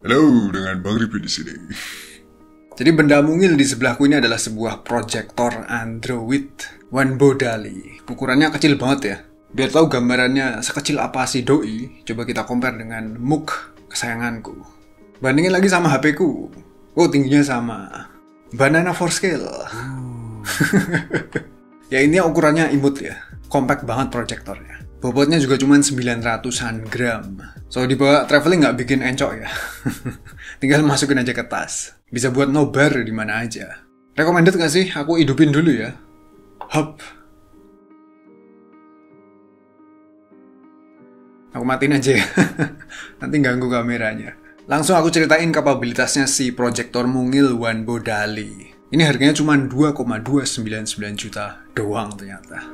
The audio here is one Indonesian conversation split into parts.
Halo, dengan Bang Ripi di sini. Jadi benda mungil di sebelahku ini adalah sebuah proyektor Android Wanbo Dali. Ukurannya kecil banget ya. Biar tahu gambarannya sekecil apa sih doi, coba kita compare dengan MOOC kesayanganku. Bandingin lagi sama HP-ku. Oh, tingginya sama. Banana 4Scale. Ya intinya ukurannya imut ya. Compact banget proyektornya. Bobotnya juga cuma 900-an gram. So dibawa traveling nggak bikin encok ya. Tinggal masukin aja ke tas. Bisa buat nobar di mana aja. Recommended nggak sih? Aku hidupin dulu ya. Hop. Aku matiin aja ya. Nanti ganggu kameranya. Langsung aku ceritain kapabilitasnya si proyektor mungil Wanbo Dali. Ini harganya cuma 2,299 juta doang ternyata.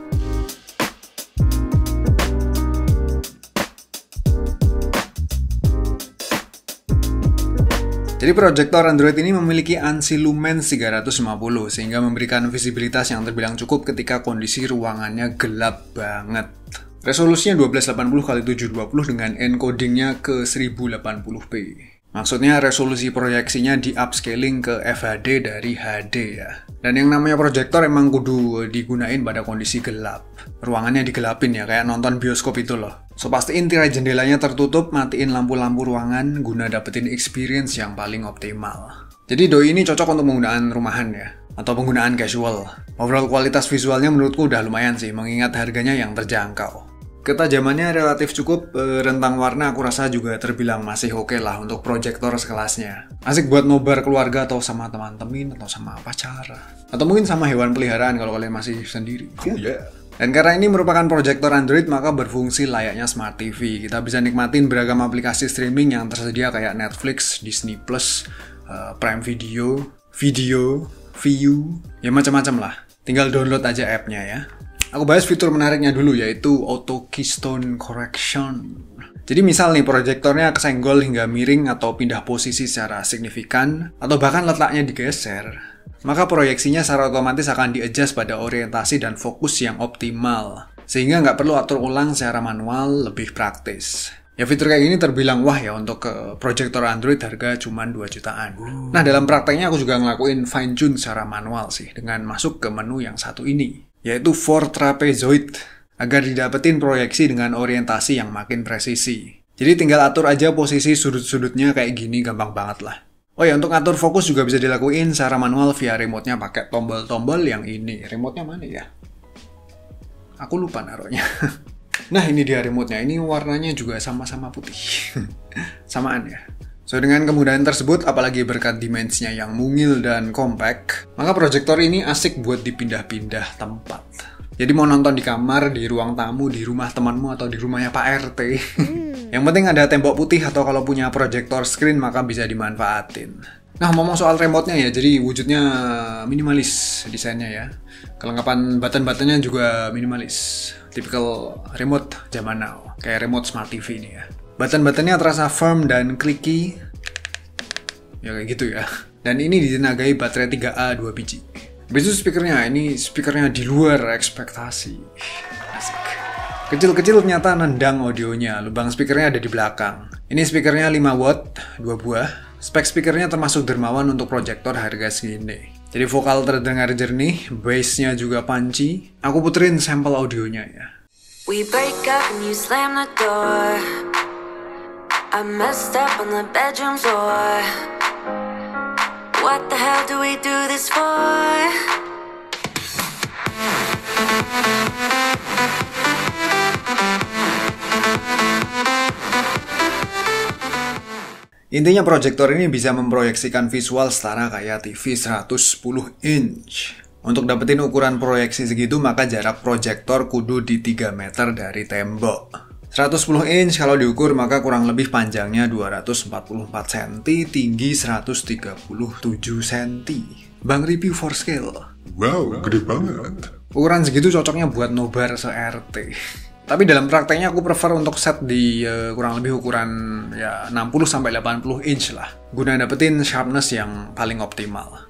Jadi proyektor Android ini memiliki ANSI Lumens 350 sehingga memberikan visibilitas yang terbilang cukup ketika kondisi ruangannya gelap banget. Resolusinya 1280x720 dengan encodingnya ke 1080p. Maksudnya resolusi proyeksinya di upscaling ke FHD dari HD ya. Dan yang namanya proyektor emang kudu digunain pada kondisi gelap. Ruangannya digelapin ya, kayak nonton bioskop itu loh. So pastiin tirai jendelanya tertutup, matiin lampu-lampu ruangan guna dapetin experience yang paling optimal. Jadi doi ini cocok untuk penggunaan rumahan ya, atau penggunaan casual. Overall kualitas visualnya menurutku udah lumayan sih, mengingat harganya yang terjangkau. Ketajamannya relatif cukup, rentang warna aku rasa juga terbilang masih oke lah untuk proyektor sekelasnya. Asik buat nobar keluarga atau sama teman-teman atau sama pacar. Atau mungkin sama hewan peliharaan kalau kalian masih sendiri. Oh yeah. Dan karena ini merupakan proyektor Android maka berfungsi layaknya Smart TV. Kita bisa nikmatin beragam aplikasi streaming yang tersedia kayak Netflix, Disney+, Prime Video, Viu, ya macam-macam lah. Tinggal download aja app-nya ya. Aku bahas fitur menariknya dulu yaitu Auto Keystone Correction. Jadi misal nih proyektornya kesenggol hingga miring atau pindah posisi secara signifikan atau bahkan letaknya digeser, maka proyeksinya secara otomatis akan di-adjust pada orientasi dan fokus yang optimal sehingga nggak perlu atur ulang secara manual, lebih praktis. Ya fitur kayak gini terbilang wah ya untuk proyektor Android harga cuma 2 jutaan. Nah dalam prakteknya aku juga ngelakuin fine tune secara manual sih dengan masuk ke menu yang satu ini, yaitu for trapezoid, agar didapetin proyeksi dengan orientasi yang makin presisi. Jadi tinggal atur aja posisi sudut-sudutnya kayak gini, gampang banget lah. Oh ya, untuk ngatur fokus juga bisa dilakuin secara manual via remote-nya pakai tombol-tombol yang ini. Remote-nya mana ya? Aku lupa naruhnya. Nah ini dia remote-nya, ini warnanya juga sama-sama putih. Samaan ya. So dengan kemudahan tersebut, apalagi berkat dimensinya yang mungil dan compact, maka proyektor ini asik buat dipindah-pindah tempat. Jadi mau nonton di kamar, di ruang tamu, di rumah temanmu, atau di rumahnya Pak RT. Yang penting ada tembok putih atau kalau punya proyektor screen maka bisa dimanfaatin. Nah ngomong soal remote-nya ya, jadi wujudnya minimalis desainnya ya. Kelengkapan button-buttonnya juga minimalis. Tipikal remote zaman now, kayak remote Smart TV ini ya. Button-buttonnya terasa firm dan clicky. Ya kayak gitu ya. Dan ini ditenagai baterai 3A 2 biji. Habis itu speakernya, ini speakernya di luar ekspektasi. Asik. Kecil-kecil ternyata nendang audionya. Lubang speakernya ada di belakang. Ini speakernya 5 watt, 2 buah. Spek speakernya termasuk dermawan untuk proyektor harga segini. Jadi vokal terdengar jernih, bass-nya juga punchy. Aku puterin sampel audionya ya. We break up and you slam the door. I messed up on the bedroom floor. What the hell do we do this for? Intinya proyektor ini bisa memproyeksikan visual setara kayak TV 110 inch. Untuk dapetin ukuran proyeksi segitu maka jarak proyektor kudu di 3 meter dari tembok. 110 inch kalau diukur maka kurang lebih panjangnya 244 cm, tinggi 137 cm. Bang Review 4Scale. Wow, gede banget. Ukuran segitu cocoknya buat nobar se-RT. Tapi dalam prakteknya aku prefer untuk set di kurang lebih ukuran ya 60-80 inch lah. Guna dapetin sharpness yang paling optimal.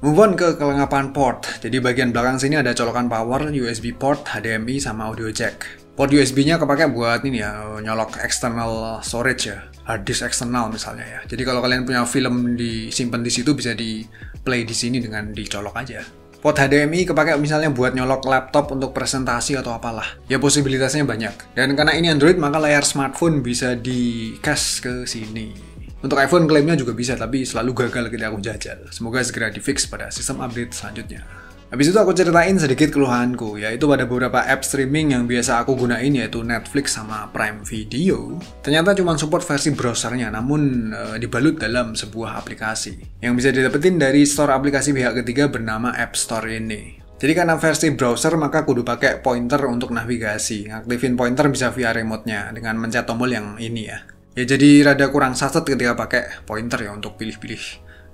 Move on ke kelengkapan port. Jadi bagian belakang sini ada colokan power, USB port, HDMI, sama audio jack. Port USB-nya kepake buat ini ya, nyolok external storage ya. hard disk eksternal misalnya ya. Jadi kalau kalian punya film disimpan di situ bisa di play di sini dengan dicolok aja. Port HDMI kepake misalnya buat nyolok laptop untuk presentasi atau apalah. Ya posibilitasnya banyak. Dan karena ini Android maka layar smartphone bisa di cast ke sini. Untuk iPhone klaimnya juga bisa, tapi selalu gagal ketika aku jajal. Semoga segera di-fix pada sistem update selanjutnya. Habis itu aku ceritain sedikit keluhanku, yaitu pada beberapa app streaming yang biasa aku gunain yaitu Netflix sama Prime Video. Ternyata cuma support versi browsernya, namun dibalut dalam sebuah aplikasi yang bisa didapetin dari store aplikasi pihak ketiga bernama App Store ini. Jadi karena versi browser maka kudu pakai pointer untuk navigasi. Aktifin pointer bisa via remote-nya dengan mencet tombol yang ini ya. Ya jadi rada kurang saset ketika pakai pointer ya untuk pilih-pilih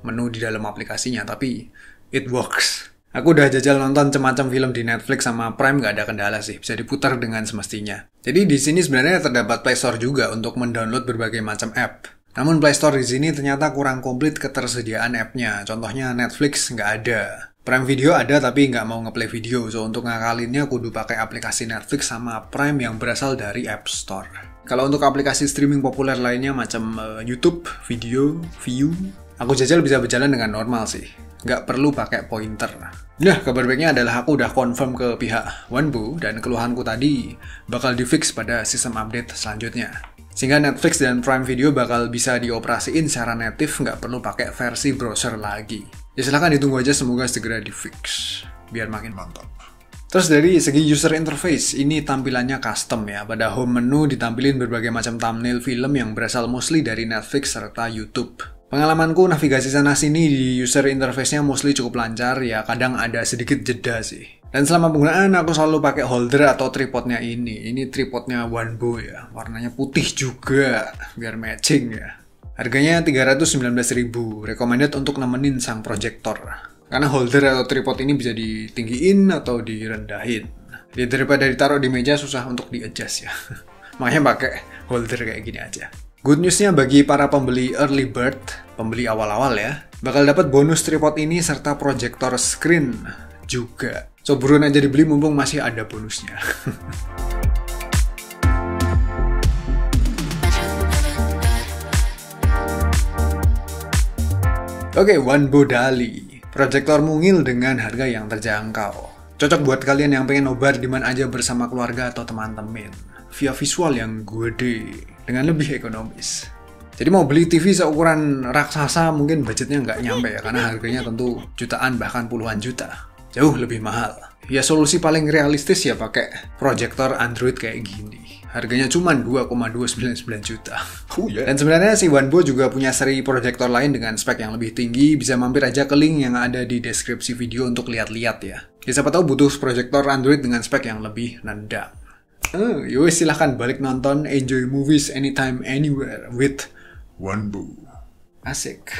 menu di dalam aplikasinya, tapi it works. Aku udah jajal nonton macam film di Netflix sama Prime gak ada kendala sih, bisa diputar dengan semestinya. Jadi di sini sebenarnya terdapat Play Store juga untuk mendownload berbagai macam app. Namun Play Store di sini ternyata kurang komplit ketersediaan app-nya. Contohnya Netflix nggak ada. Prime Video ada tapi nggak mau ngeplay video, so untuk ngakalinnya kudu pakai aplikasi Netflix sama Prime yang berasal dari App Store. Kalau untuk aplikasi streaming populer lainnya macam YouTube, Video, View, aku jajal bisa berjalan dengan normal sih. Nggak perlu pakai pointer. Nah, kabar baiknya adalah aku udah confirm ke pihak Wanbo dan keluhanku tadi bakal di-fix pada sistem update selanjutnya. Sehingga Netflix dan Prime Video bakal bisa dioperasiin secara native, nggak perlu pakai versi browser lagi. Ya silahkan ditunggu aja, semoga segera di-fix, biar makin mantap. Terus dari segi user interface, ini tampilannya custom ya. Pada home menu ditampilin berbagai macam thumbnail film yang berasal mostly dari Netflix serta YouTube. Pengalamanku navigasi sana-sini di user interface-nya mostly cukup lancar ya, kadang ada sedikit jeda sih. Dan selama penggunaan aku selalu pakai holder atau tripodnya ini. Ini tripodnya Wanbo ya, warnanya putih juga, biar matching ya. Harganya 319.000, recommended untuk nemenin sang proyektor. Karena holder atau tripod ini bisa ditinggiin atau direndahin. Jadi daripada ditaruh di meja susah untuk di-adjust ya. Makanya pakai holder kayak gini aja. Good news-nya bagi para pembeli early bird, pembeli awal-awal ya, bakal dapat bonus tripod ini serta proyektor screen juga. So buruan aja dibeli mumpung masih ada bonusnya. Oke, Wanbo Dali. Proyektor mungil dengan harga yang terjangkau. Cocok buat kalian yang pengen nobar di mana aja bersama keluarga atau teman-teman. Via visual yang gede, dengan lebih ekonomis. Jadi mau beli TV seukuran raksasa mungkin budgetnya nggak nyampe ya, karena harganya tentu jutaan bahkan puluhan juta. Jauh lebih mahal. Ya solusi paling realistis ya pakai proyektor Android kayak gini. Harganya cuma 2,299 juta. Dan sebenarnya si Wanbo juga punya seri proyektor lain dengan spek yang lebih tinggi. Bisa mampir aja ke link yang ada di deskripsi video untuk lihat-lihat ya. Ya siapa tahu butuh proyektor Android dengan spek yang lebih nendang. Yowes silahkan balik nonton, enjoy movies anytime anywhere with Wanbo. Asik.